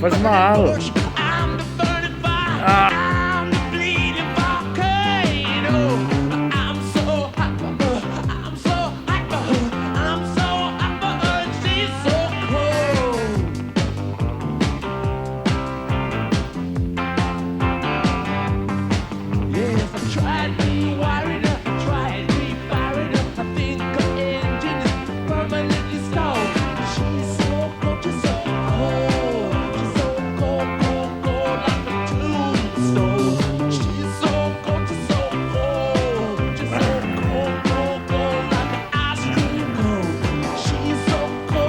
Fas mal. Ah.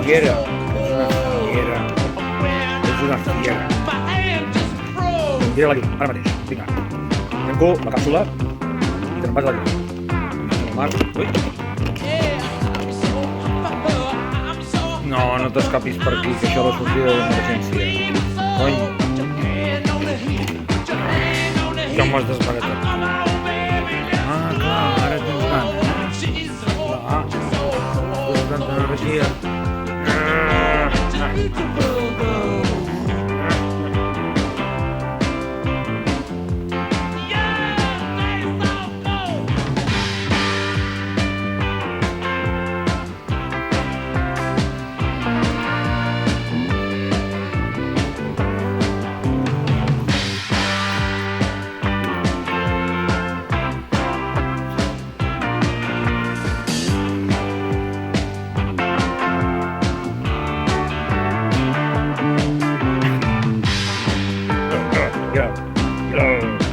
Fiera. És una fiera. Tira-la aquí, ara mateix. Vinga. Tanco la càpsula i te'n vas a la llum. Ui. No, no t'escapis per aquí, que això va sortir d'emergència. Cony. Ja m'ho has desbaratat. Ah, clar, ara tens gana. Clar. Després de tanta energia. Go.